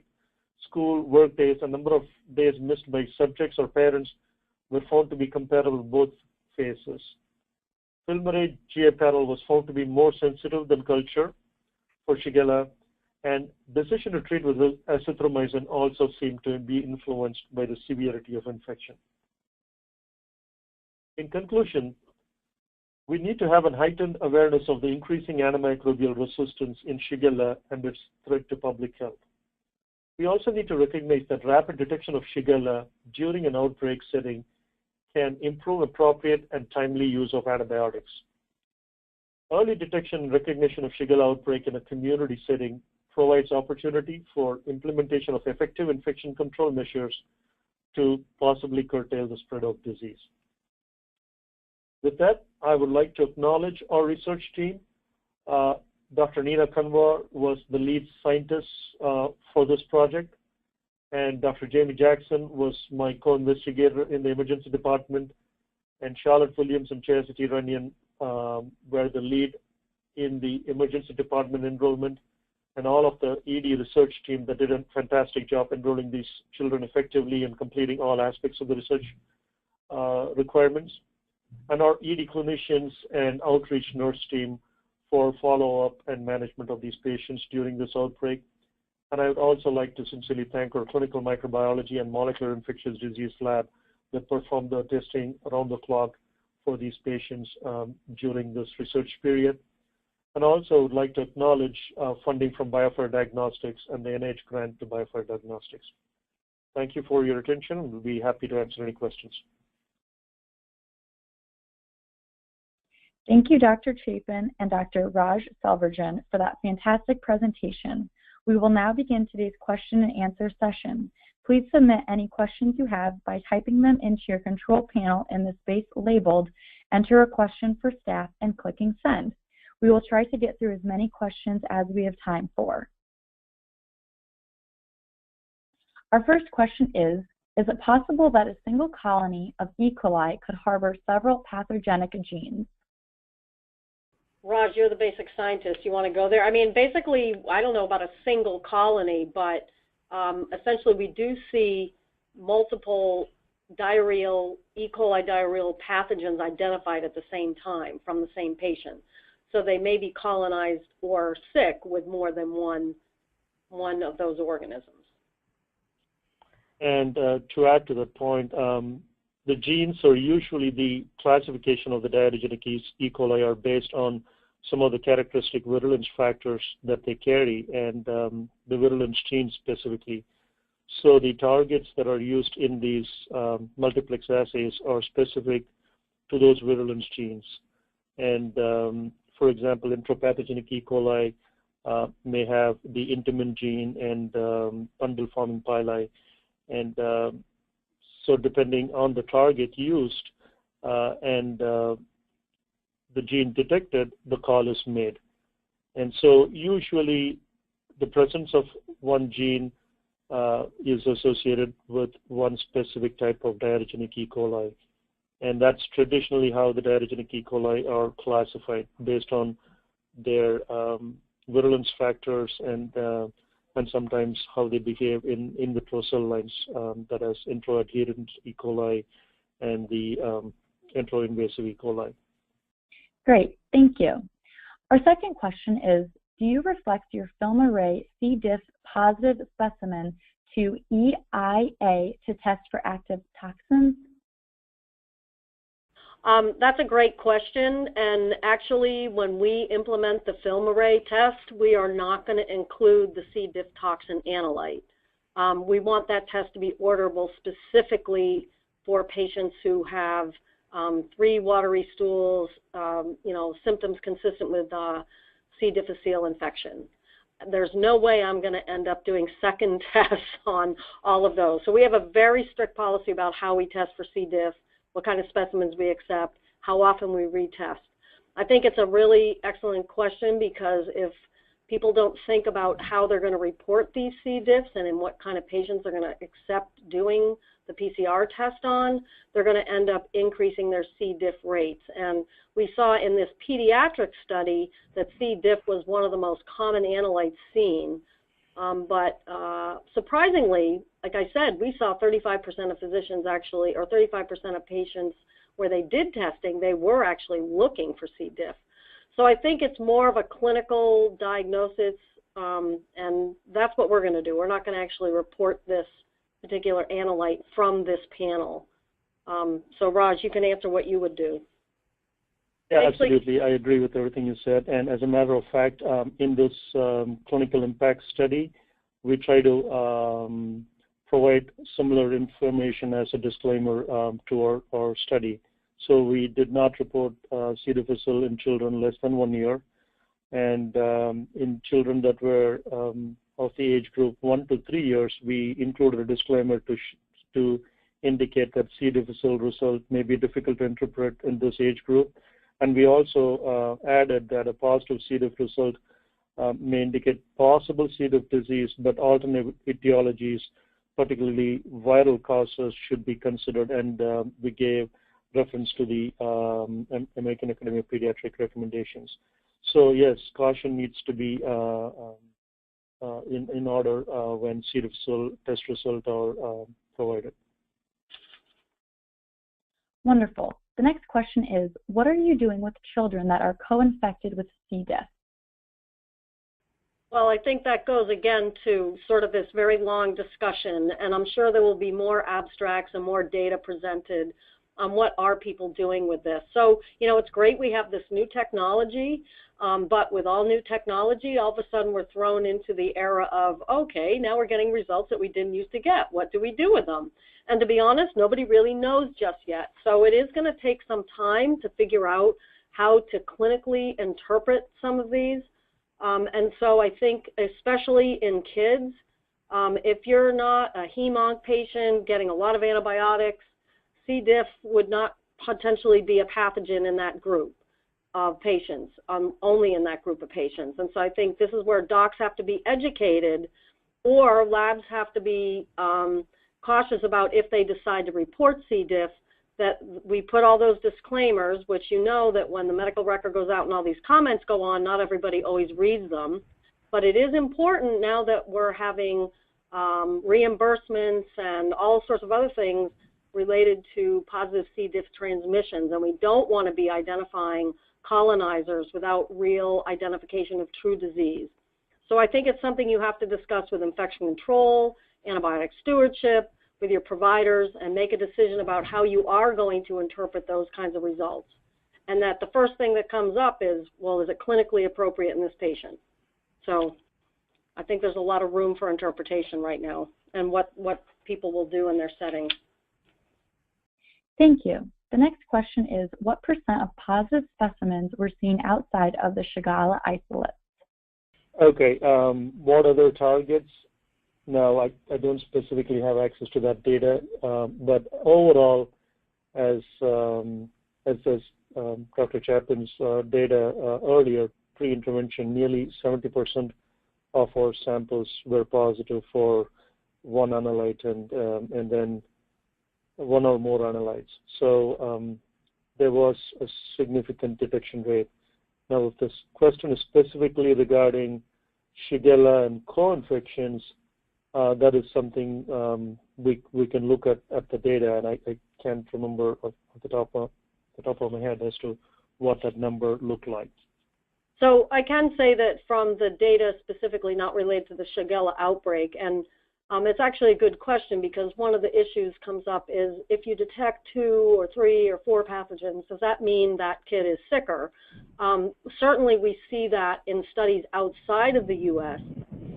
[SPEAKER 3] school, work days, and number of days missed by subjects or parents were found to be comparable in both phases. FilmArray GI panel was found to be more sensitive than culture for Shigella, and decision to treat with azithromycin also seemed to be influenced by the severity of infection. In conclusion, we need to have a heightened awareness of the increasing antimicrobial resistance in Shigella and its threat to public health. We also need to recognize that rapid detection of Shigella during an outbreak setting can improve appropriate and timely use of antibiotics. Early detection and recognition of Shigella outbreak in a community setting provides opportunity for implementation of effective infection control measures to possibly curtail the spread of disease. With that, I would like to acknowledge our research team. Dr. Nina Kanwar was the lead scientist for this project, and Dr. Jamie Jackson was my co-investigator in the emergency department, and Charlotte Williams and Chastity Runyon were the lead in the emergency department enrollment, and all of the ED research team that did a fantastic job enrolling these children effectively and completing all aspects of the research requirements, and our ED clinicians and outreach nurse team for follow-up and management of these patients during this outbreak. And I would also like to sincerely thank our clinical microbiology and molecular infectious disease lab that performed the testing around the clock for these patients during this research period. And also would like to acknowledge funding from BioFire Diagnostics and the NIH grant to BioFire Diagnostics. Thank you for your attention. We'll be happy to answer any questions.
[SPEAKER 1] Thank you, Dr. Chapin and Dr. Raj Selvarjan, for that fantastic presentation. We will now begin today's question and answer session. Please submit any questions you have by typing them into your control panel in the space labeled "Enter a question for staff" and clicking send. We will try to get through as many questions as we have time for. Our first question is it possible that a single colony of E. coli could harbor several pathogenic genes?
[SPEAKER 2] Raj, you're the basic scientist. You want to go there? I mean, basically, I don't know about a single colony, but essentially we do see multiple diarrheal, E. coli diarrheal pathogens identified at the same time from the same patient. So they may be colonized or sick with more than one of those organisms.
[SPEAKER 3] And to add to that point, the genes are usually the classification of the diarrhegenic E. coli are based on some of the characteristic virulence factors that they carry and the virulence genes specifically. So the targets that are used in these multiplex assays are specific to those virulence genes. And for example, intrapathogenic E. coli may have the intimin gene and bundle-forming pili. And so depending on the target used and the gene detected, the call is made. And so usually the presence of one gene is associated with one specific type of diarrhegenic E. coli. And that's traditionally how the diarrhegenic E. coli are classified, based on their virulence factors and sometimes how they behave in vitro cell lines, that is intra-adherent E. coli and the intra-invasive E. coli.
[SPEAKER 1] Great, thank you. Our second question is, do you reflect your FilmArray C. diff positive specimen to EIA to test for active toxins?
[SPEAKER 2] That's a great question, and actually when we implement the FilmArray test, we are not going to include the C. diff toxin analyte. We want that test to be orderable specifically for patients who have 3 watery stools, symptoms consistent with C. difficile infection. There's no way I'm going to end up doing second tests on all of those. So we have a very strict policy about how we test for C. diff, what kind of specimens we accept, how often we retest. I think it's a really excellent question, because if people don't think about how they're going to report these C. diffs and in what kind of patients they're going to accept doing the PCR test on, they're going to end up increasing their C. diff rates. And we saw in this pediatric study that C. diff was one of the most common analytes seen. But surprisingly, like I said, we saw 35% of physicians actually, or 35% of patients where they did testing, they were actually looking for C. diff. So I think it's more of a clinical diagnosis, and that's what we're going to do. We're not going to actually report this particular analyte from this panel. So Raj, you can answer what you would do.
[SPEAKER 3] Yeah, absolutely. I agree with everything you said. And as a matter of fact, in this clinical impact study, we try to provide similar information as a disclaimer to our study. So we did not report C. difficile in children less than 1 year. And in children that were of the age group 1 to 3 years, we included a disclaimer to indicate that C. difficile result may be difficult to interpret in this age group. And we also added that a positive C. diff result may indicate possible C. diff disease, but alternate etiologies, particularly viral causes, should be considered. And we gave reference to the American Academy of Pediatric recommendations. So yes, caution needs to be in order when C. difficile test results are provided.
[SPEAKER 1] Wonderful. The next question is, what are you doing with children that are co-infected with C. diff?
[SPEAKER 2] Well, I think that goes again to sort of this very long discussion, and I'm sure there will be more abstracts and more data presented on what are people doing with this. So, it's great we have this new technology, but with all new technology, all of a sudden we're thrown into the era of, okay, now we're getting results that we didn't used to get. What do we do with them? And to be honest, nobody really knows just yet. So it is going to take some time to figure out how to clinically interpret some of these. And so I think especially in kids, if you're not a hem-onc patient getting a lot of antibiotics, C. diff would not potentially be a pathogen in that group of patients, only in that group of patients. And so I think this is where docs have to be educated, or labs have to be cautious about if they decide to report C. diff, that we put all those disclaimers, which that when the medical record goes out and all these comments go on, not everybody always reads them. But it is important now that we're having reimbursements and all sorts of other things related to positive C. diff transmissions, and we don't want to be identifying colonizers without real identification of true disease. So I think it's something you have to discuss with infection control, antibiotic stewardship, with your providers, and make a decision about how you are going to interpret those kinds of results. And that the first thing that comes up is, well, is it clinically appropriate in this patient? So I think there's a lot of room for interpretation right now, and what people will do in their setting.
[SPEAKER 1] Thank you. The next question is, what % of positive specimens were seen outside of the Shigella isolates?
[SPEAKER 3] Okay, what other targets? No, I don't specifically have access to that data, but overall, as Dr. Chapin's data earlier, pre-intervention, nearly 70% of our samples were positive for one analyte and then one or more analytes. So there was a significant detection rate. Now, if this question is specifically regarding Shigella and co-infections, that is something we can look at the data, and I can't remember off the top of my head as to what that number looked like.
[SPEAKER 2] So I can say that from the data specifically not related to the Shigella outbreak, and it's actually a good question, because one of the issues comes up is if you detect 2 or 3 or 4 pathogens, does that mean that kid is sicker? Certainly we see that in studies outside of the U.S.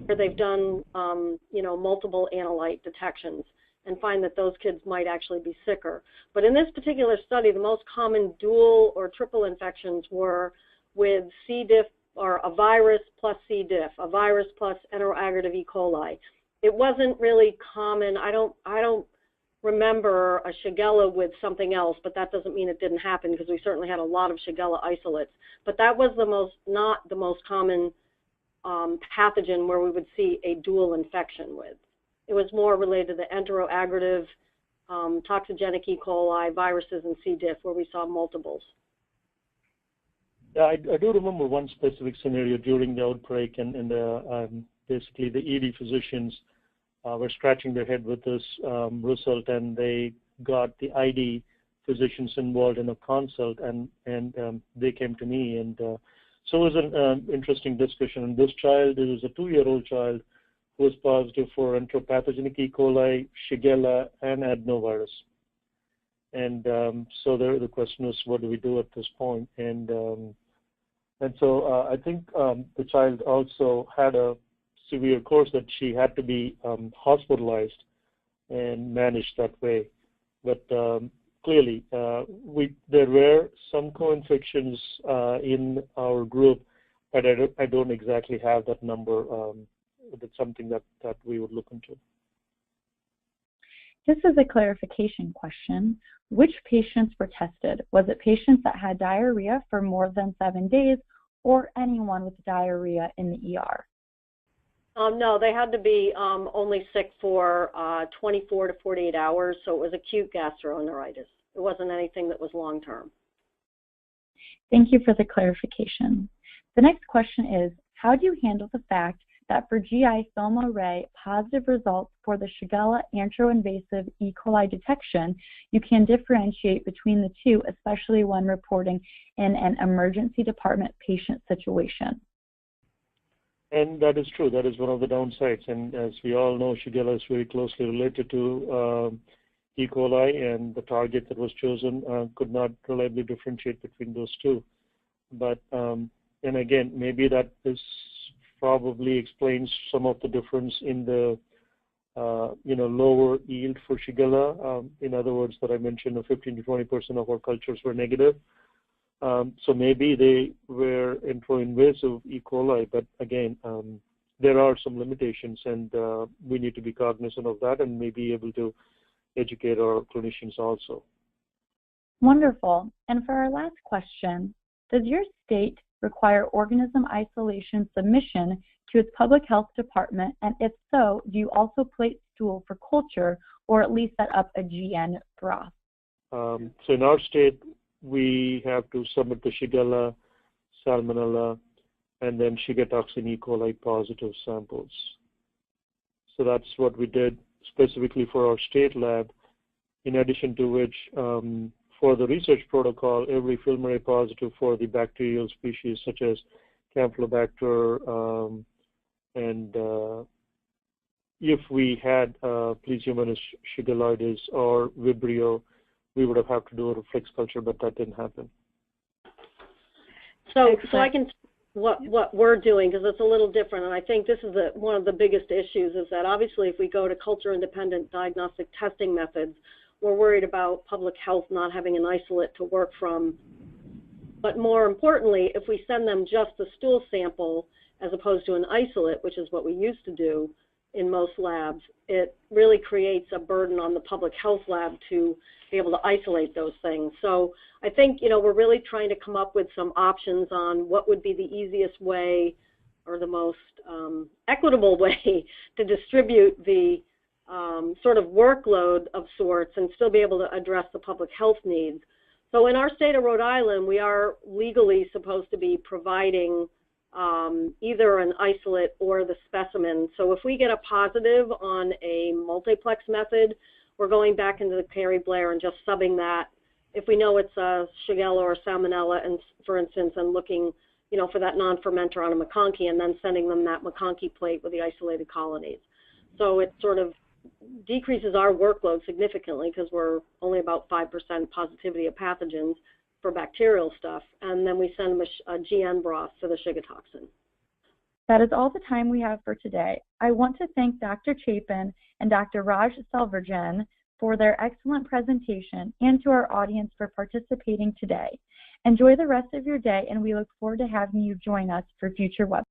[SPEAKER 2] where they've done multiple analyte detections and find that those kids might actually be sicker. But in this particular study, the most common dual or triple infections were with C. diff, or a virus plus C. diff, a virus plus enteroaggregative E. coli. It wasn't really common. I don't remember a Shigella with something else, but that doesn't mean it didn't happen, because we certainly had a lot of Shigella isolates. But that was not the most common pathogen where we would see a dual infection with. It was more related to the enteroaggregative, toxigenic E. coli, viruses, and C. diff, where we saw multiples.
[SPEAKER 3] Yeah, I do remember one specific scenario during the outbreak, and basically the ED physicians were scratching their head with this result, and they got the ID physicians involved in a consult, and they came to me, and so it was an interesting discussion. And this child, it was a 2-year-old child who was positive for enteropathogenic E. coli, Shigella, and adenovirus. And so the question was, what do we do at this point? And so I think the child also had a severe course that she had to be hospitalized and managed that way. But clearly, there were some co-infections in our group, but I don't exactly have that number. That's something that we would look into.
[SPEAKER 1] This is a clarification question. Which patients were tested? Was it patients that had diarrhea for more than 7 days, or anyone with diarrhea in the ER?
[SPEAKER 2] No, they had to be only sick for 24 to 48 hours, so it was acute gastroenteritis. It wasn't anything that was long-term.
[SPEAKER 1] Thank you for the clarification. The next question is, how do you handle the fact that for GI FilmArray positive results for the Shigella antroinvasive E. coli detection, you can differentiate between the two, especially when reporting in an emergency department patient situation?
[SPEAKER 3] And that is true. That is one of the downsides. And as we all know, Shigella is very closely related to E. coli, and the target that was chosen could not reliably differentiate between those two. But, and again, maybe that is probably explains some of the difference in the lower yield for Shigella. In other words, that I mentioned, 15 to 20% of our cultures were negative. So maybe they were enteroinvasive E. coli, but again, there are some limitations, and we need to be cognizant of that and maybe able to educate our clinicians also.
[SPEAKER 1] Wonderful. And for our last question, does your state require organism isolation submission to its public health department? And if so, do you also plate stool for culture or at least set up a GN broth?
[SPEAKER 3] So in our state, we have to submit the Shigella, Salmonella, and then Shigatoxin E. coli positive samples. So that's what we did specifically for our state lab, in addition to which for the research protocol, every FilmArray positive for the bacterial species such as Campylobacter, and if we had Plesiomenus shigelloides or Vibrio, we would have had to do a reflex culture, but that didn't happen.
[SPEAKER 2] So I can what we're doing, because it's a little different, and I think this is one of the biggest issues, is that obviously if we go to culture-independent diagnostic testing methods, we're worried about public health not having an isolate to work from. But more importantly, if we send them just the stool sample as opposed to an isolate, which is what we used to do in most labs, it really creates a burden on the public health lab to be able to isolate those things. So I think, we're really trying to come up with some options on what would be the easiest way or the most equitable way to distribute the sort of workload of sorts and still be able to address the public health needs. So in our state of Rhode Island, we are legally supposed to be providing either an isolate or the specimen. So if we get a positive on a multiplex method, we're going back into the Perry Blair and just subbing that. If we know it's a Shigella or Salmonella, and for instance, and looking, for that non-fermenter on a McConkey, and then sending them that McConkey plate with the isolated colonies. So it sort of decreases our workload significantly because we're only about 5% positivity of pathogens for bacterial stuff, and then we send them a GN broth for the Shigatoxin.
[SPEAKER 1] That is all the time we have for today. I want to thank Dr. Chapin and Dr. Raj Selvarjan for their excellent presentation, and to our audience for participating today. Enjoy the rest of your day, and we look forward to having you join us for future webinars.